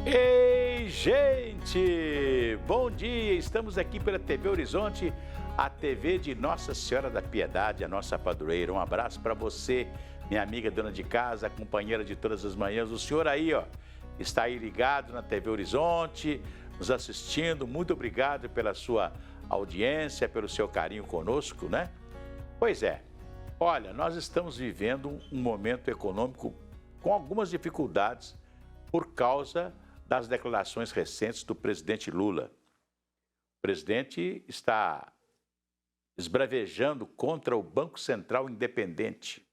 Ei, gente! Bom dia! Estamos aqui pela TV Horizonte, a TV de Nossa Senhora da Piedade, a nossa padroeira. Um abraço para você, minha amiga dona de casa, companheira de todas as manhãs. O senhor aí, ó, está aí ligado na TV Horizonte, nos assistindo. Muito obrigado pela sua audiência, pelo seu carinho conosco, né? Pois é, olha, nós estamos vivendo um momento econômico com algumas dificuldades por causa das declarações recentes do presidente Lula. O presidente está esbravejando contra o Banco Central Independente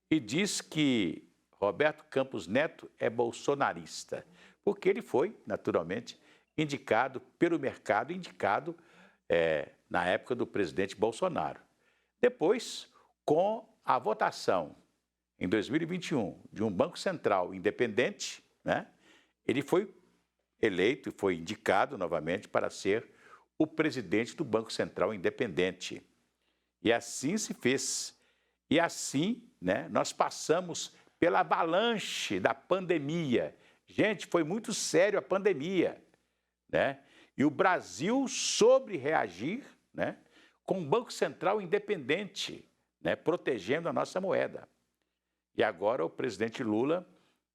e diz que Roberto Campos Neto é bolsonarista, porque ele foi, naturalmente, indicado pelo mercado, na época do presidente Bolsonaro. Depois, com a votação em 2021 de um Banco Central independente, né, ele foi eleito e foi indicado novamente para ser o presidente do Banco Central Independente. E assim se fez. E assim, né, nós passamos pela avalanche da pandemia. Gente, foi muito sério a pandemia, né? E o Brasil soube reagir, né, com um Banco Central independente, né, protegendo a nossa moeda. E agora o presidente Lula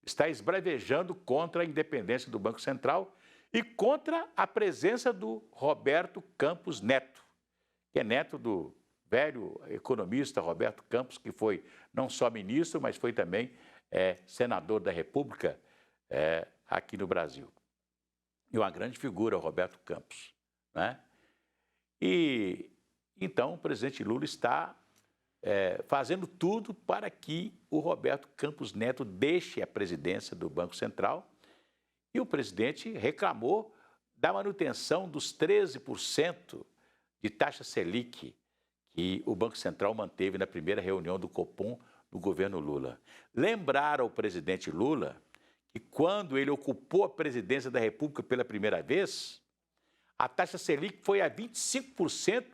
está esbravejando contra a independência do Banco Central e contra a presença do Roberto Campos Neto, que é neto do velho economista Roberto Campos, que foi não só ministro, mas foi também senador da República aqui no Brasil. E uma grande figura, o Roberto Campos, né? E então o presidente Lula está fazendo tudo para que o Roberto Campos Neto deixe a presidência do Banco Central. E o presidente reclamou da manutenção dos 13% de taxa Selic que o Banco Central manteve na primeira reunião do Copom no governo Lula. Lembraram ao presidente Lula que quando ele ocupou a presidência da República pela primeira vez, a taxa Selic foi a 25%,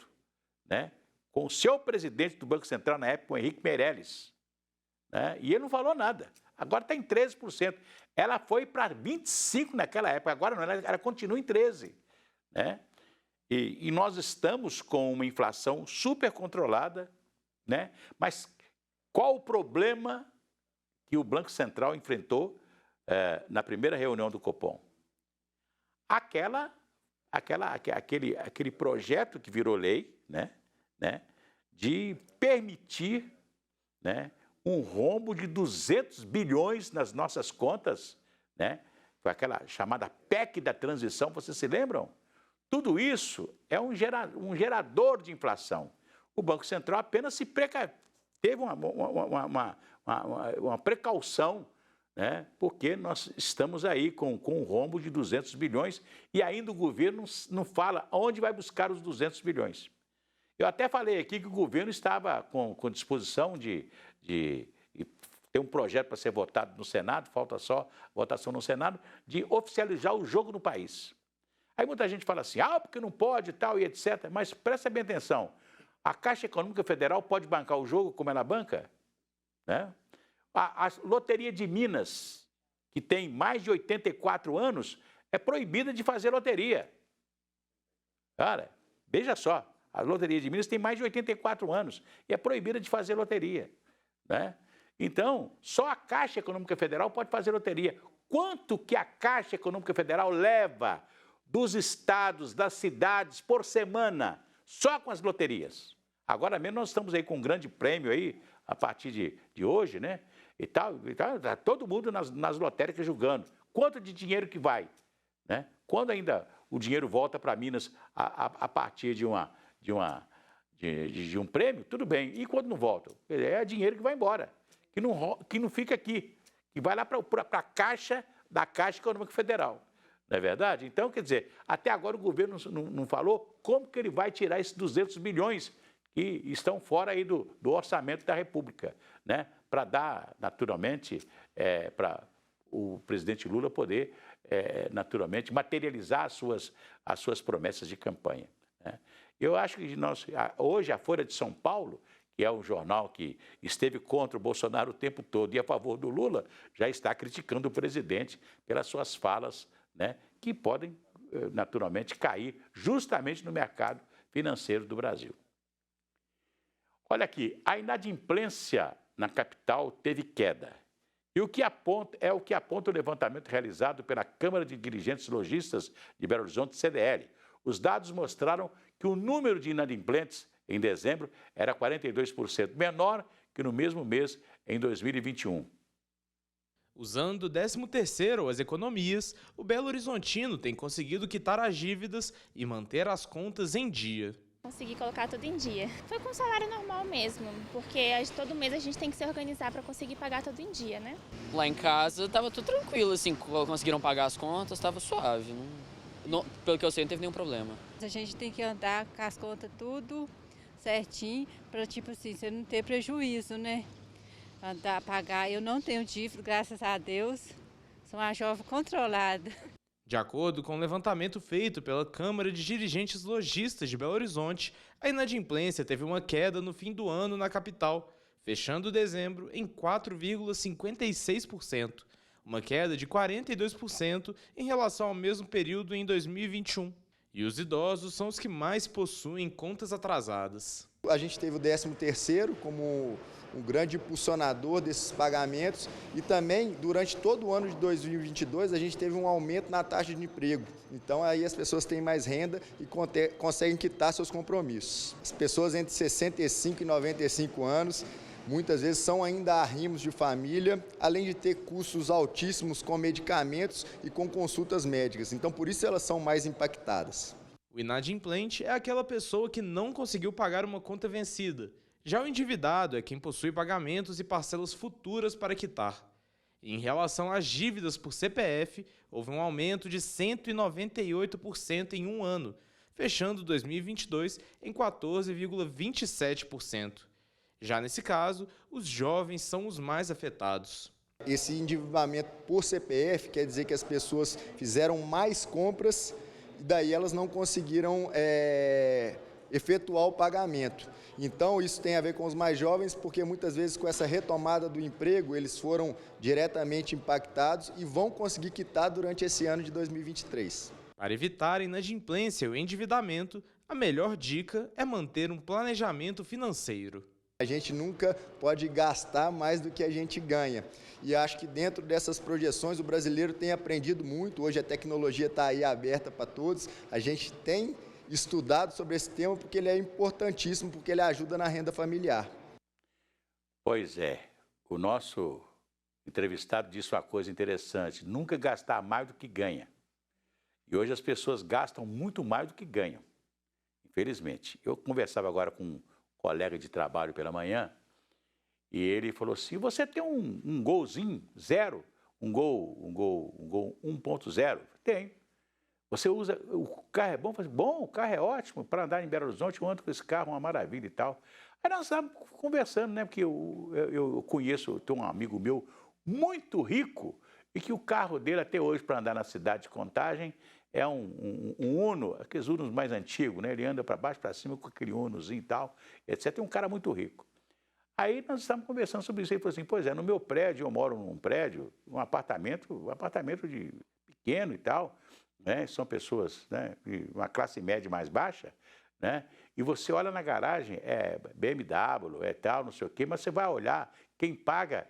né? Com o seu presidente do Banco Central na época, o Henrique Meirelles, né? E ele não falou nada. Agora está em 13%. Ela foi para 25% naquela época, agora não, ela continua em 13%. Né? E nós estamos com uma inflação super controlada, né? Mas qual o problema que o Banco Central enfrentou na primeira reunião do Copom? Aquele projeto que virou lei, né, de permitir, né, um rombo de 200 bilhões nas nossas contas, né? Foi aquela chamada PEC da transição, vocês se lembram? Tudo isso é um gerador de inflação. O Banco Central apenas teve uma precaução, né? Porque nós estamos aí com um rombo de 200 bilhões e ainda o governo não fala onde vai buscar os 200 bilhões. Eu até falei aqui que o governo estava com disposição de ter um projeto para ser votado no Senado, falta só votação no Senado, de oficializar o jogo no país. Aí muita gente fala assim, porque não pode e tal e etc. Mas presta bem atenção, a Caixa Econômica Federal pode bancar o jogo como ela banca? Né? A Loteria de Minas, que tem mais de 84 anos, é proibida de fazer loteria. Cara, veja só. A Loteria de Minas tem mais de 84 anos e é proibida de fazer loteria, né? Então, só a Caixa Econômica Federal pode fazer loteria. Quanto que a Caixa Econômica Federal leva dos estados, das cidades, por semana, só com as loterias? Agora mesmo nós estamos aí com um grande prêmio aí, a partir de hoje, né? E tal, tá todo mundo nas lotéricas julgando. Quanto de dinheiro que vai, né? Quando ainda o dinheiro volta para Minas a partir de um prêmio, tudo bem. E quando não volta? É dinheiro que vai embora, que não fica aqui, que vai lá para a caixa da Caixa Econômica Federal. Não é verdade? Então, quer dizer, até agora o governo não falou como que ele vai tirar esses 200 bilhões que estão fora aí do orçamento da República, né? Para dar, naturalmente, para o presidente Lula poder, naturalmente, materializar as suas promessas de campanha, né? Eu acho que hoje a Folha de São Paulo, que é um jornal que esteve contra o Bolsonaro o tempo todo e a favor do Lula, já está criticando o presidente pelas suas falas, né, que podem, naturalmente, cair justamente no mercado financeiro do Brasil. Olha aqui, a inadimplência na capital teve queda. E o que aponta o levantamento realizado pela Câmara de Dirigentes Lojistas de Belo Horizonte, CDL. Os dados mostraram que o número de inadimplentes em dezembro era 42% menor que no mesmo mês em 2021. Usando o 13º, as economias, o Belo Horizontino tem conseguido quitar as dívidas e manter as contas em dia. Consegui colocar tudo em dia. Foi com salário normal mesmo, porque todo mês a gente tem que se organizar para conseguir pagar tudo em dia, né? Lá em casa estava tudo tranquilo, assim, conseguiram pagar as contas, estava suave. Pelo que eu sei, não teve nenhum problema. A gente tem que andar com as contas tudo certinho, para tipo assim, você não ter prejuízo, né? Andar, pagar. Eu não tenho dívida, graças a Deus. Sou uma jovem controlada. De acordo com o levantamento feito pela Câmara de Dirigentes Lojistas de Belo Horizonte, a inadimplência teve uma queda no fim do ano na capital, fechando dezembro em 4,56%, uma queda de 42% em relação ao mesmo período em 2021. E os idosos são os que mais possuem contas atrasadas. A gente teve o 13º como um grande impulsionador desses pagamentos e também, durante todo o ano de 2022, a gente teve um aumento na taxa de emprego. Então, aí as pessoas têm mais renda e conseguem quitar seus compromissos. As pessoas entre 65 e 95 anos, muitas vezes são ainda arrimos de família, além de ter custos altíssimos com medicamentos e com consultas médicas. Então, por isso elas são mais impactadas. O inadimplente é aquela pessoa que não conseguiu pagar uma conta vencida. Já o endividado é quem possui pagamentos e parcelas futuras para quitar. Em relação às dívidas por CPF, houve um aumento de 198% em um ano, fechando 2022 em 14,27%. Já nesse caso, os jovens são os mais afetados. Esse endividamento por CPF quer dizer que as pessoas fizeram mais compras e daí elas não conseguiram efetuar o pagamento. Então, isso tem a ver com os mais jovens, porque muitas vezes com essa retomada do emprego, eles foram diretamente impactados e vão conseguir quitar durante esse ano de 2023. Para evitar a inadimplência e o endividamento, a melhor dica é manter um planejamento financeiro. A gente nunca pode gastar mais do que a gente ganha. E acho que dentro dessas projeções o brasileiro tem aprendido muito. Hoje a tecnologia está aí aberta para todos. A gente tem estudado sobre esse tema porque ele é importantíssimo, porque ele ajuda na renda familiar. Pois é, o nosso entrevistado disse uma coisa interessante: nunca gastar mais do que ganha. E hoje as pessoas gastam muito mais do que ganham, infelizmente. Eu conversava agora com um colega de trabalho pela manhã e ele falou assim: você tem um golzinho zero, um gol 1.0? Tenho. Você usa, o carro é bom? Eu falei, bom, o carro é ótimo para andar em Belo Horizonte, eu ando com esse carro, uma maravilha e tal. Aí nós estávamos conversando, né, porque eu conheço, tenho um amigo meu muito rico e que o carro dele até hoje para andar na cidade de Contagem é um Uno, aqueles Unos mais antigos, né, ele anda para baixo, para cima com aquele Unozinho e tal, etc. É um cara muito rico. Aí nós estávamos conversando sobre isso, ele falou assim, pois é, no meu prédio, eu moro num prédio, um apartamento de pequeno e tal, né? São pessoas, né, de uma classe média mais baixa, né? E você olha na garagem, é BMW, é tal, não sei o quê, mas você vai olhar, quem paga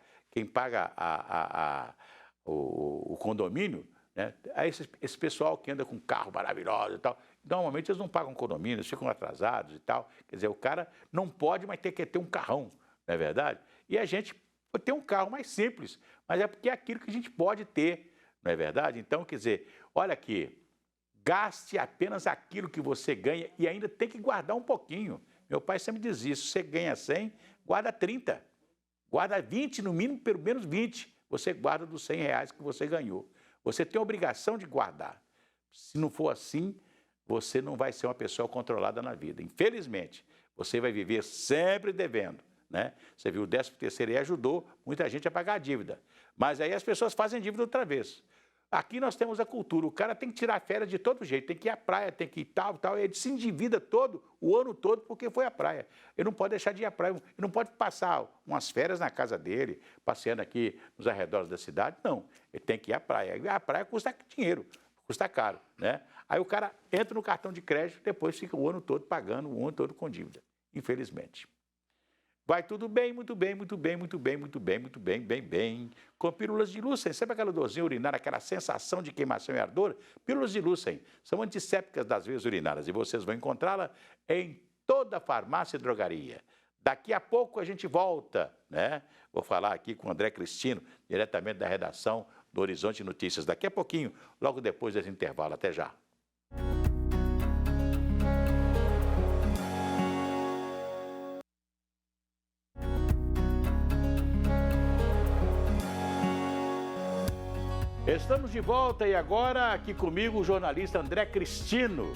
o condomínio, né? Aí esse pessoal que anda com carro maravilhoso e tal, normalmente eles não pagam condomínio, eles ficam atrasados e tal. Quer dizer, o cara não pode, mas tem que ter um carrão, não é verdade? E a gente tem um carro mais simples, mas é porque é aquilo que a gente pode ter, não é verdade? Então, quer dizer, olha aqui, gaste apenas aquilo que você ganha e ainda tem que guardar um pouquinho. Meu pai sempre dizia isso, se você ganha 100, guarda 30. Guarda 20, no mínimo, pelo menos 20. Você guarda dos 100 reais que você ganhou. Você tem a obrigação de guardar. Se não for assim, você não vai ser uma pessoa controlada na vida. Infelizmente, você vai viver sempre devendo, né? Você viu, o 13º aí ajudou muita gente a pagar a dívida. Mas aí as pessoas fazem dívida outra vez. Aqui nós temos a cultura, o cara tem que tirar férias de todo jeito, tem que ir à praia, tem que ir tal, ele se endivida todo, o ano todo, porque foi à praia. Ele não pode deixar de ir à praia, ele não pode passar umas férias na casa dele, passeando aqui nos arredores da cidade, não. Ele tem que ir à praia. E a praia custa dinheiro, custa caro, né? Aí o cara entra no cartão de crédito, depois fica o ano todo pagando, o ano todo com dívida, infelizmente. Vai tudo bem, muito bem, muito bem, muito bem, muito bem, muito bem, bem. Com pílulas de Lucem, sabe aquela dorzinha urinária, aquela sensação de queimação e ardor? Pílulas de Lucem são antissépticas das veias urinárias e vocês vão encontrá-la em toda farmácia e drogaria. Daqui a pouco a gente volta, né? Vou falar aqui com o André Cristino, diretamente da redação do Horizonte Notícias. Daqui a pouquinho, logo depois desse intervalo. Até já. Estamos de volta e agora aqui comigo o jornalista André Cristino.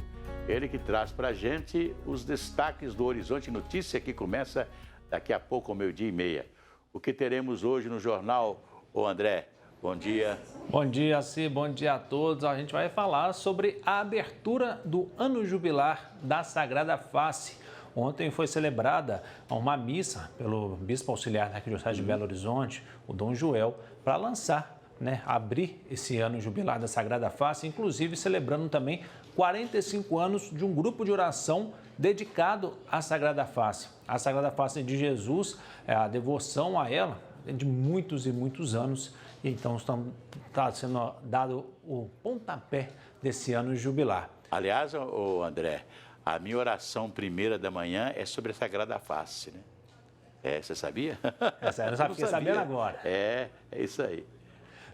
Ele que traz para a gente os destaques do Horizonte Notícia, que começa daqui a pouco ao 12h30. O que teremos hoje no jornal, ô André? Bom dia. Bom dia, Ci. Bom dia a todos. A gente vai falar sobre a abertura do ano jubilar da Sagrada Face. Ontem foi celebrada uma missa pelo bispo auxiliar da Arquidiocese de Belo Horizonte, o Dom Joel, para lançar, abrir esse ano jubilar da Sagrada Face, inclusive celebrando também 45 anos de um grupo de oração dedicado à Sagrada Face. A Sagrada Face de Jesus, a devoção a ela é de muitos e muitos anos, e então está sendo dado o pontapé desse ano jubilar. Aliás, ô André, a minha oração primeira da manhã é sobre a Sagrada Face, né? Você sabia? Essa eu não fiquei sabendo agora. É isso aí.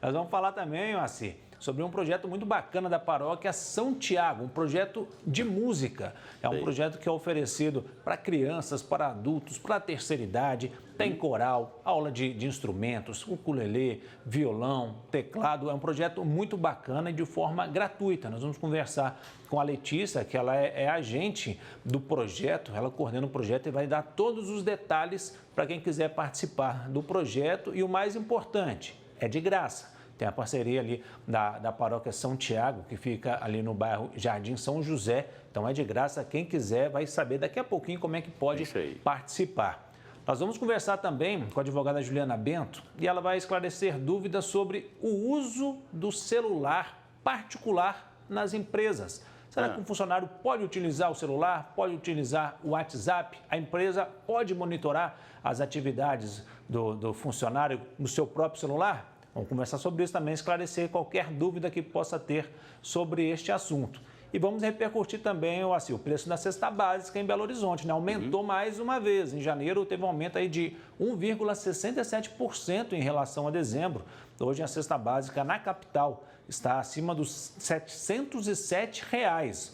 Nós vamos falar também, Assi, sobre um projeto muito bacana da paróquia São Tiago, um projeto de música. É um projeto que é oferecido para crianças, para adultos, para a terceira idade. Tem coral, aula de instrumentos, ukulele, violão, teclado. É um projeto muito bacana e de forma gratuita. Nós vamos conversar com a Letícia, que ela é agente do projeto, ela coordena o projeto e vai dar todos os detalhes para quem quiser participar do projeto. E o mais importante, é de graça. Tem a parceria ali da paróquia São Tiago, que fica ali no bairro Jardim São José. Então é de graça, quem quiser vai saber daqui a pouquinho como é que pode participar. Nós vamos conversar também com a advogada Juliana Bento e ela vai esclarecer dúvidas sobre o uso do celular particular nas empresas. Será que um funcionário pode utilizar o celular, pode utilizar o WhatsApp? A empresa pode monitorar as atividades do funcionário no seu próprio celular? Vamos conversar sobre isso também, esclarecer qualquer dúvida que possa ter sobre este assunto. E vamos repercutir também, o preço da cesta básica em Belo Horizonte, né? Aumentou mais uma vez. Em janeiro teve um aumento aí de 1,67% em relação a dezembro. Hoje a cesta básica na capital está acima dos R$ 707,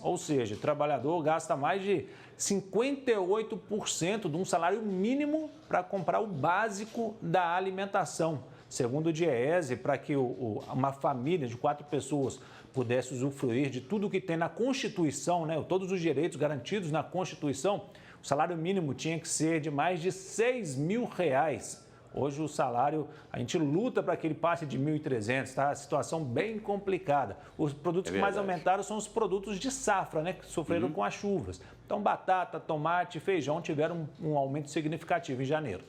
ou seja, o trabalhador gasta mais de 58% de um salário mínimo para comprar o básico da alimentação. Segundo o DIEESE, para que uma família de 4 pessoas pudesse usufruir de tudo que tem na Constituição, todos os direitos garantidos na Constituição, o salário mínimo tinha que ser de mais de R$ 6.000. Hoje o salário, a gente luta para que ele passe de 1.300, está a situação bem complicada. Os produtos que mais aumentaram são os produtos de safra, que sofreram com as chuvas. Então batata, tomate, feijão tiveram um aumento significativo em janeiro.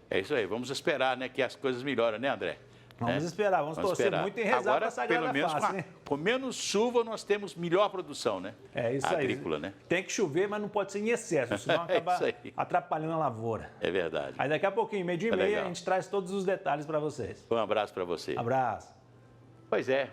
É isso aí, vamos esperar, que as coisas melhoram, né, André? Vamos esperar, vamos torcer muito e rezar para a Sagrada Face. Com menos chuva, nós temos melhor produção, né? É isso agrícola, aí. né? Tem que chover, mas não pode ser em excesso, senão acaba atrapalhando a lavoura. É verdade. Aí daqui a pouquinho, 12h30, a gente traz todos os detalhes para vocês. Um abraço para você. Abraço. Pois é,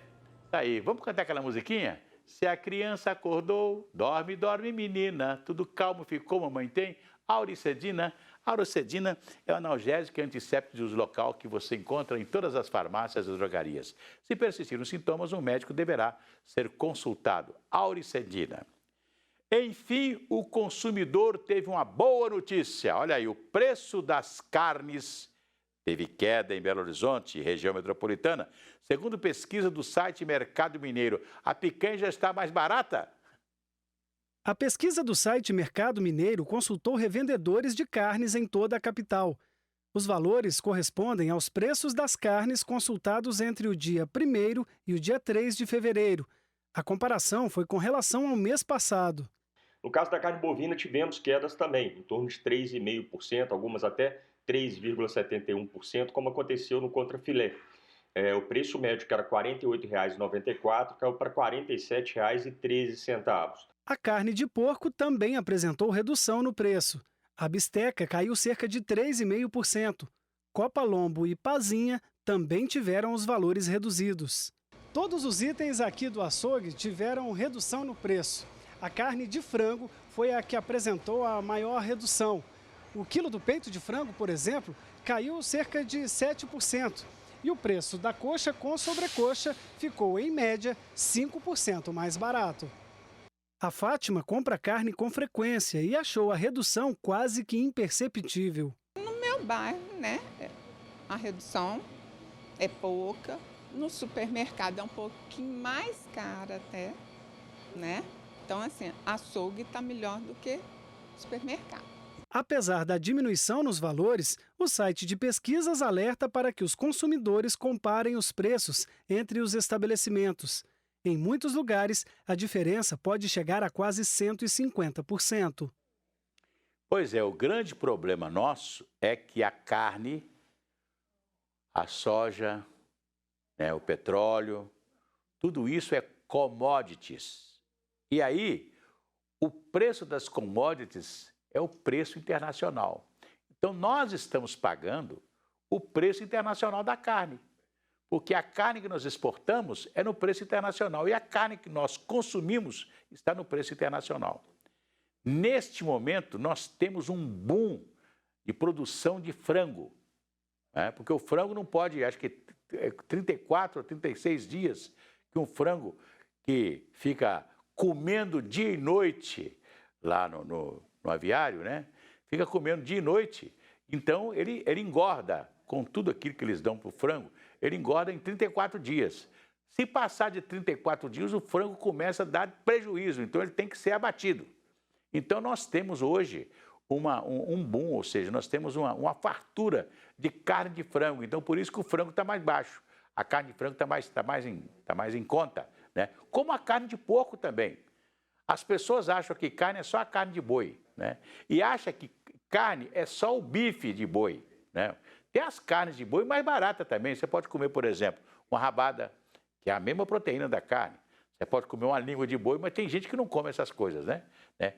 tá aí. Vamos cantar aquela musiquinha? Se a criança acordou, dorme, dorme, menina. Tudo calmo ficou, mamãe tem. Auricedina. A Auricedina é um analgésico e antisséptico de uso local que você encontra em todas as farmácias e drogarias. Se persistirem os sintomas, um médico deverá ser consultado. Auricedina. Enfim, o consumidor teve uma boa notícia. Olha aí, o preço das carnes teve queda em Belo Horizonte, região metropolitana. Segundo pesquisa do site Mercado Mineiro, a picanha já está mais barata? A pesquisa do site Mercado Mineiro consultou revendedores de carnes em toda a capital. Os valores correspondem aos preços das carnes consultados entre o dia 1º e o dia 3 de fevereiro. A comparação foi com relação ao mês passado. No caso da carne bovina, tivemos quedas também, em torno de 3,5%, algumas até 3,71%, como aconteceu no contrafilé. O preço médio, que era R$ 48,94, caiu para R$ 47,13. A carne de porco também apresentou redução no preço. A bisteca caiu cerca de 3,5%. Copa Lombo e Pazinha também tiveram os valores reduzidos. Todos os itens aqui do açougue tiveram redução no preço. A carne de frango foi a que apresentou a maior redução. O quilo do peito de frango, por exemplo, caiu cerca de 7%. E o preço da coxa com sobrecoxa ficou, em média, 5% mais barato. A Fátima compra carne com frequência e achou a redução quase que imperceptível. No meu bairro, né, a redução é pouca. No supermercado é um pouquinho mais cara até, né? Então, assim, açougue está melhor do que supermercado. Apesar da diminuição nos valores, o site de pesquisas alerta para que os consumidores comparem os preços entre os estabelecimentos. Em muitos lugares, a diferença pode chegar a quase 150%. Pois é, o grande problema nosso é que a carne, a soja, o petróleo, tudo isso é commodities. E aí, o preço das commodities é o preço internacional. Então, nós estamos pagando o preço internacional da carne. Porque a carne que nós exportamos é no preço internacional e a carne que nós consumimos está no preço internacional. Neste momento, nós temos um boom de produção de frango, porque o frango não pode, acho que 34 ou 36 dias que um frango que fica comendo dia e noite lá no aviário, fica comendo dia e noite, então ele engorda com tudo aquilo que eles dão para o frango, ele engorda em 34 dias. Se passar de 34 dias, o frango começa a dar prejuízo, então ele tem que ser abatido. Então nós temos hoje um boom, ou seja, nós temos uma fartura de carne de frango, então por isso que o frango está mais baixo. A carne de frango está mais em conta, como a carne de porco também. As pessoas acham que carne é só a carne de boi, e acham que carne é só o bife de boi, Tem as carnes de boi mais baratas também. Você pode comer, por exemplo, uma rabada, que é a mesma proteína da carne. Você pode comer uma língua de boi, mas tem gente que não come essas coisas,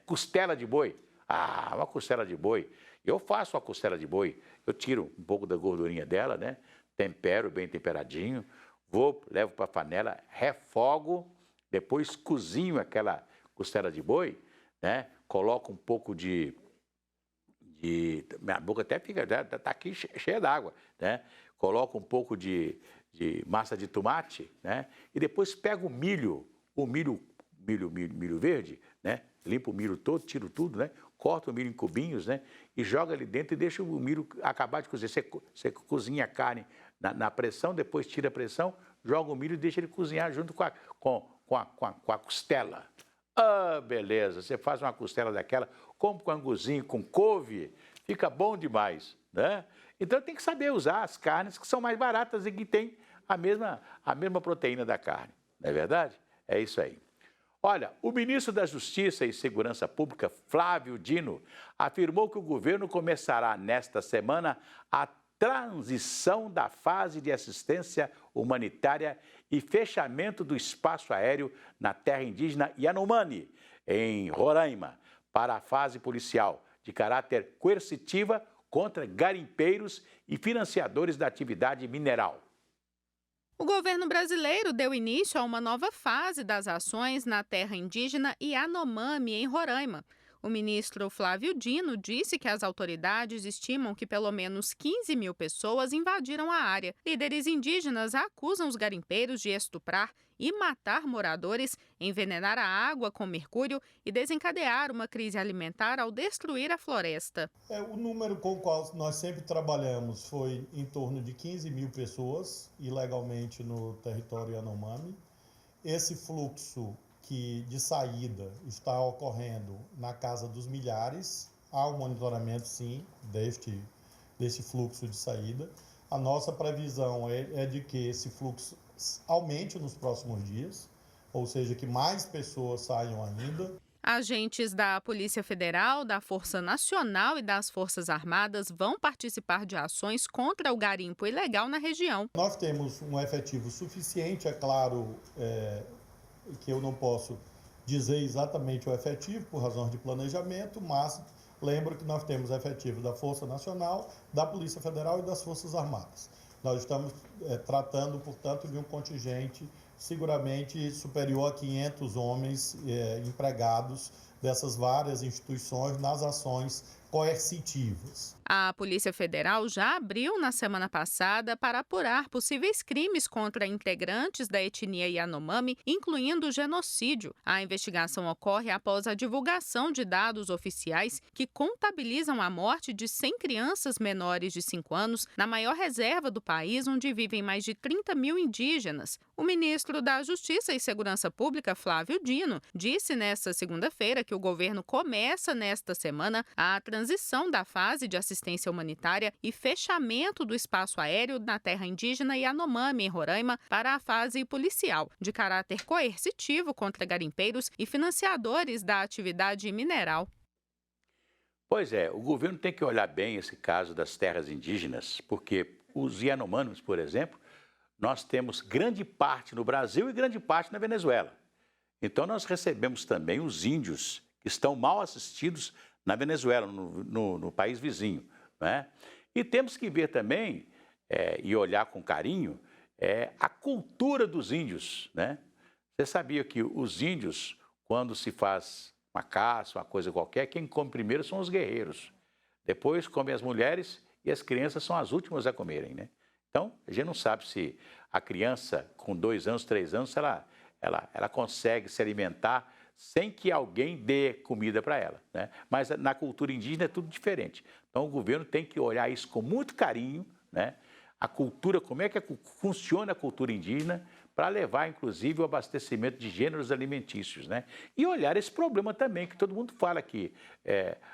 Costela de boi. Uma costela de boi. Eu faço uma costela de boi, eu tiro um pouco da gordurinha dela, Tempero bem temperadinho, levo para a panela, refogo, depois cozinho aquela costela de boi, Coloco um pouco minha boca até fica, está aqui cheia d'água, Coloco um pouco de massa de tomate, E depois pego o milho verde, Limpo o milho todo, tiro tudo, Corto o milho em cubinhos, E jogo ali dentro e deixo o milho acabar de cozer. Você cozinha a carne na pressão, depois tira a pressão, joga o milho e deixa ele cozinhar junto com a costela. Beleza, você faz uma costela daquela, come com anguzinho, com couve, fica bom demais, Então tem que saber usar as carnes que são mais baratas e que têm a mesma proteína da carne, não é verdade? É isso aí. Olha, o ministro da Justiça e Segurança Pública, Flávio Dino, afirmou que o governo começará nesta semana a transição da fase de assistência humanitária e fechamento do espaço aéreo na terra indígena Yanomami, em Roraima, para a fase policial, de caráter coercitiva contra garimpeiros e financiadores da atividade mineral. O governo brasileiro deu início a uma nova fase das ações na terra indígena Yanomami, em Roraima. O ministro Flávio Dino disse que as autoridades estimam que pelo menos 15 mil pessoas invadiram a área. Líderes indígenas acusam os garimpeiros de estuprar e matar moradores, envenenar a água com mercúrio e desencadear uma crise alimentar ao destruir a floresta. O número com o qual nós sempre trabalhamos foi em torno de 15 mil pessoas ilegalmente no território Yanomami. Esse fluxo de saída está ocorrendo na casa dos milhares. Há um monitoramento, sim, desse fluxo de saída. A nossa previsão é de que esse fluxo aumente nos próximos dias, ou seja, que mais pessoas saiam ainda. Agentes da Polícia Federal, da Força Nacional e das Forças Armadas vão participar de ações contra o garimpo ilegal na região. Nós temos um efetivo suficiente, é claro que eu não posso dizer exatamente o efetivo por razões de planejamento, mas lembro que nós temos efetivo da Força Nacional, da Polícia Federal e das Forças Armadas. Nós estamos tratando, portanto, de um contingente seguramente superior a 500 homens empregados dessas várias instituições nas ações coercitivas. A Polícia Federal já abriu na semana passada para apurar possíveis crimes contra integrantes da etnia Yanomami, incluindo genocídio. A investigação ocorre após a divulgação de dados oficiais que contabilizam a morte de 100 crianças menores de 5 anos na maior reserva do país, onde vivem mais de 30 mil indígenas. O ministro da Justiça e Segurança Pública, Flávio Dino, disse nesta segunda-feira que o governo começa nesta semana a transição da fase de assistência humanitária e fechamento do espaço aéreo na terra indígena Yanomami, em Roraima, para a fase policial, de caráter coercitivo contra garimpeiros e financiadores da atividade mineral. Pois é, o governo tem que olhar bem esse caso das terras indígenas, porque os Yanomamis, por exemplo, nós temos grande parte no Brasil e grande parte na Venezuela. Então nós recebemos também os índios que estão mal assistidos na Venezuela, no país vizinho, né? E temos que ver também, e olhar com carinho, a cultura dos índios, né? Você sabia que os índios, quando se faz uma caça, uma coisa qualquer, quem come primeiro são os guerreiros. Depois comem as mulheres e as crianças são as últimas a comerem, né? Então, a gente não sabe se a criança com 2 anos, 3 anos, ela consegue se alimentar sem que alguém dê comida para ela, né? Mas na cultura indígena é tudo diferente. Então o governo tem que olhar isso com muito carinho, né? A cultura, como é que funciona a cultura indígena, para levar inclusive o abastecimento de gêneros alimentícios, né? E olhar esse problema também, que todo mundo fala que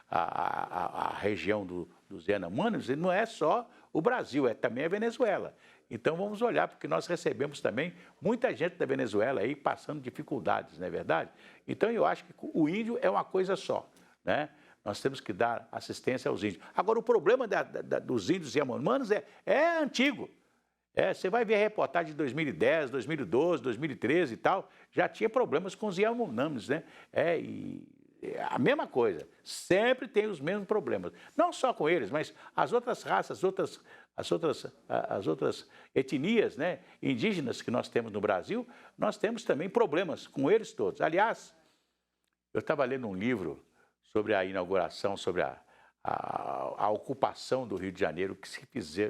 a região dos Yanomamis não é só o Brasil, também a Venezuela. Então vamos olhar, porque nós recebemos também muita gente da Venezuela aí passando dificuldades, não é verdade? Então eu acho que o índio é uma coisa só, né? Nós temos que dar assistência aos índios. Agora, o problema dos índios Yanomamis é antigo. Você vai ver a reportagem de 2010, 2012, 2013 e tal, já tinha problemas com os Yanomamis, né? A mesma coisa, sempre tem os mesmos problemas. Não só com eles, mas as outras raças, as outras etnias, né, indígenas que nós temos no Brasil, nós temos também problemas com eles todos. Aliás, eu estava lendo um livro sobre a inauguração, sobre a ocupação do Rio de Janeiro,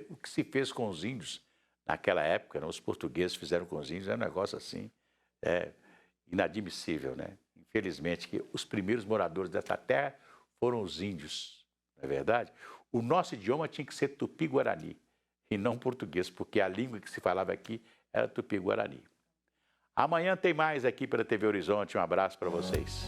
o que se fez com os índios naquela época, né, os portugueses fizeram com os índios, é um negócio assim, inadmissível, né? Infelizmente, que os primeiros moradores dessa terra foram os índios, não é verdade? O nosso idioma tinha que ser tupi-guarani e não português, porque a língua que se falava aqui era tupi-guarani. Amanhã tem mais aqui pela TV Horizonte. Um abraço para vocês.